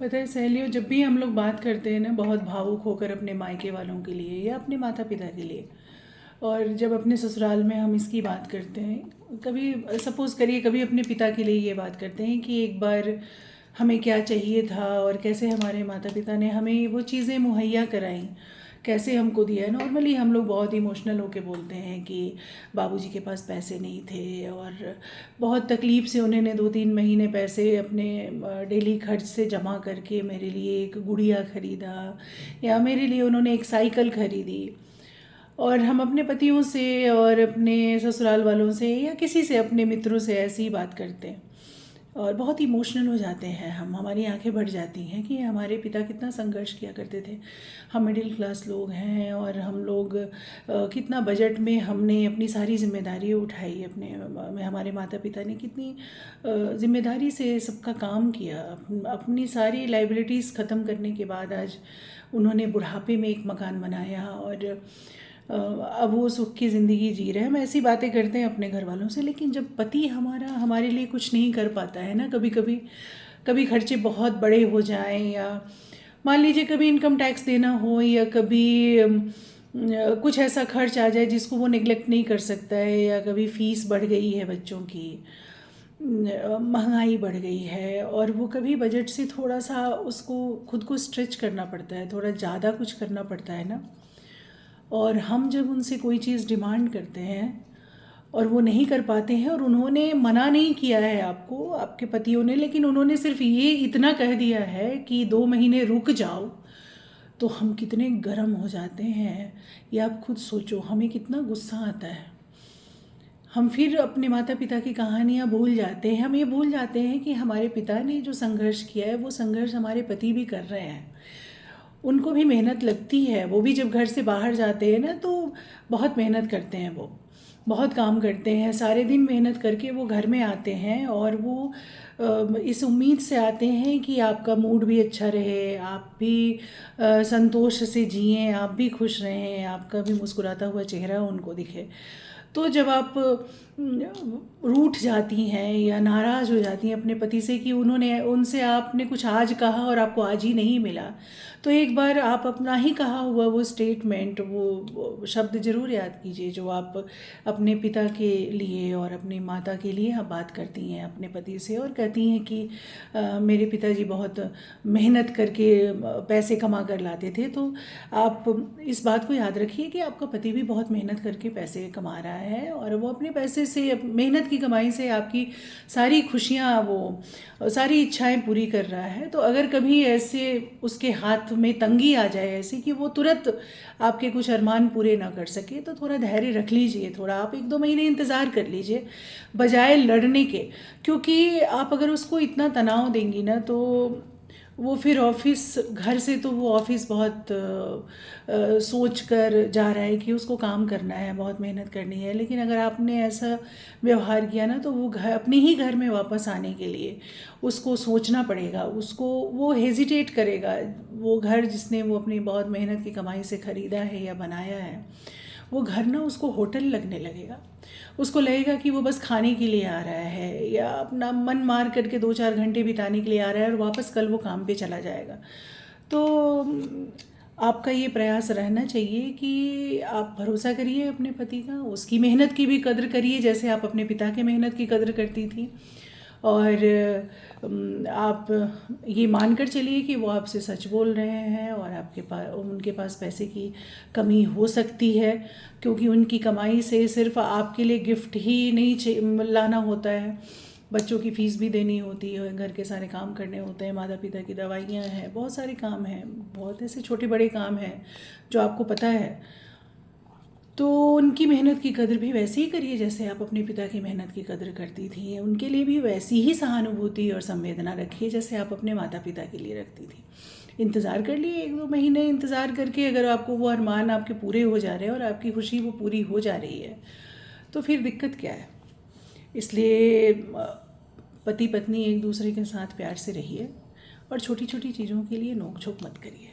पता है सहेलियों, जब भी हम लोग बात करते हैं ना बहुत भावुक होकर अपने मायके वालों के लिए या अपने माता पिता के लिए, और जब अपने ससुराल में हम इसकी बात करते हैं, कभी सपोज़ करिए कभी अपने पिता के लिए ये बात करते हैं कि एक बार हमें क्या चाहिए था और कैसे हमारे माता पिता ने हमें वो चीज़ें मुहैया कराईं, कैसे हमको दिया। नॉर्मली हम लोग बहुत इमोशनल होके बोलते हैं कि बाबूजी के पास पैसे नहीं थे और बहुत तकलीफ़ से उन्होंने 2-3 महीने पैसे अपने डेली खर्च से जमा करके मेरे लिए एक गुड़िया ख़रीदा, या मेरे लिए उन्होंने एक साइकिल ख़रीदी। और हम अपने पतियों से और अपने ससुराल वालों से या किसी से, अपने मित्रों से ऐसी ही बात करते हैं और बहुत इमोशनल हो जाते हैं हम, हमारी आंखें भर जाती हैं कि हमारे पिता कितना संघर्ष किया करते थे। हम मिडिल क्लास लोग हैं और हम लोग कितना बजट में हमने अपनी सारी जिम्मेदारी उठाई, हमारे माता पिता ने कितनी जिम्मेदारी से सबका काम किया। अपनी सारी लाइबिलिटीज़ ख़त्म करने के बाद आज उन्होंने बुढ़ापे में एक मकान बनाया और अब वो सुख की ज़िंदगी जी रहे हैं। हम ऐसी बातें करते हैं अपने घर वालों से, लेकिन जब पति हमारा हमारे लिए कुछ नहीं कर पाता है ना, कभी कभी कभी खर्चे बहुत बड़े हो जाएं, या मान लीजिए कभी इनकम टैक्स देना हो, या कभी कुछ ऐसा खर्च आ जाए जिसको वो निगलेक्ट नहीं कर सकता है, या कभी फ़ीस बढ़ गई है बच्चों की, महंगाई बढ़ गई है और वो कभी बजट से थोड़ा सा उसको खुद को स्ट्रेच करना पड़ता है, थोड़ा ज़्यादा कुछ करना पड़ता है ना। और हम जब उनसे कोई चीज़ डिमांड करते हैं और वो नहीं कर पाते हैं, और उन्होंने मना नहीं किया है आपको, आपके पतियों ने, लेकिन उन्होंने सिर्फ ये इतना कह दिया है कि 2 महीने रुक जाओ, तो हम कितने गर्म हो जाते हैं। ये आप खुद सोचो, हमें कितना गुस्सा आता है। हम फिर अपने माता पिता की कहानियाँ भूल जाते हैं। हम ये भूल जाते हैं कि हमारे पिता ने जो संघर्ष किया है वो संघर्ष हमारे पति भी कर रहे हैं। उनको भी मेहनत लगती है, वो भी जब घर से बाहर जाते हैं ना तो बहुत मेहनत करते हैं, वो बहुत काम करते हैं, सारे दिन मेहनत करके वो घर में आते हैं और वो इस उम्मीद से आते हैं कि आपका मूड भी अच्छा रहे, आप भी संतोष से जिएं, आप भी खुश रहें, आपका भी मुस्कुराता हुआ चेहरा उनको दिखे। तो जब आप रूठ जाती हैं या नाराज़ हो जाती हैं अपने पति से कि उनसे आपने कुछ आज कहा और आपको आज ही नहीं मिला, तो एक बार आप अपना ही कहा हुआ वो स्टेटमेंट, वो शब्द ज़रूर याद कीजिए जो आप अपने पिता के लिए और अपनी माता के लिए आप बात करती हैं अपने पति से, और कहती हैं कि मेरे पिताजी बहुत मेहनत करके पैसे कमा कर लाते थे। तो आप इस बात को याद रखिए कि आपका पति भी बहुत मेहनत करके पैसे कमा रहा है और वो अपने पैसे से, मेहनत की कमाई से आपकी सारी खुशियाँ, वो सारी इच्छाएं पूरी कर रहा है। तो अगर कभी ऐसे उसके हाथ में तंगी आ जाए ऐसी कि वो तुरंत आपके कुछ अरमान पूरे ना कर सके, तो थोड़ा धैर्य रख लीजिए, थोड़ा आप 1-2 महीने इंतज़ार कर लीजिए बजाय लड़ने के। क्योंकि आप अगर उसको इतना तनाव देंगी ना तो वो फिर ऑफिस, घर से तो वो ऑफिस बहुत सोच कर जा रहा है कि उसको काम करना है, बहुत मेहनत करनी है, लेकिन अगर आपने ऐसा व्यवहार किया ना तो वो घर, अपने ही घर में वापस आने के लिए उसको सोचना पड़ेगा, उसको वो हेजिटेट करेगा। वो घर जिसने वो अपनी बहुत मेहनत की कमाई से ख़रीदा है या बनाया है, वो घर ना उसको होटल लगने लगेगा। उसको लगेगा कि वो बस खाने के लिए आ रहा है या अपना मन मार करके 2-4 घंटे बिताने के लिए आ रहा है और वापस कल वो काम पे चला जाएगा। तो आपका ये प्रयास रहना चाहिए कि आप भरोसा करिए अपने पति का, उसकी मेहनत की भी कद्र करिए जैसे आप अपने पिता के मेहनत की कद्र करती थी, और आप ये मानकर चलिए कि वो आपसे सच बोल रहे हैं और आपके पास, उनके पास पैसे की कमी हो सकती है, क्योंकि उनकी कमाई से सिर्फ आपके लिए गिफ्ट ही नहीं लाना होता है, बच्चों की फ़ीस भी देनी होती है, घर के सारे काम करने होते हैं, माता पिता की दवाइयाँ हैं, बहुत सारे काम हैं, बहुत ऐसे छोटे बड़े काम हैं जो आपको पता है। तो उनकी मेहनत की कदर भी वैसे ही करिए जैसे आप अपने पिता की मेहनत की कदर करती थी। उनके लिए भी वैसी ही सहानुभूति और संवेदना रखिए जैसे आप अपने माता पिता के लिए रखती थी। इंतज़ार कर लिए, 1-2 महीने इंतज़ार करके अगर आपको वो अरमान आपके पूरे हो जा रहे हैं और आपकी खुशी वो पूरी हो जा रही है, तो फिर दिक्कत क्या है। इसलिए पति पत्नी एक दूसरे के साथ प्यार से रहिए और छोटी छोटी चीज़ों के लिए नोक झोंक मत करिए।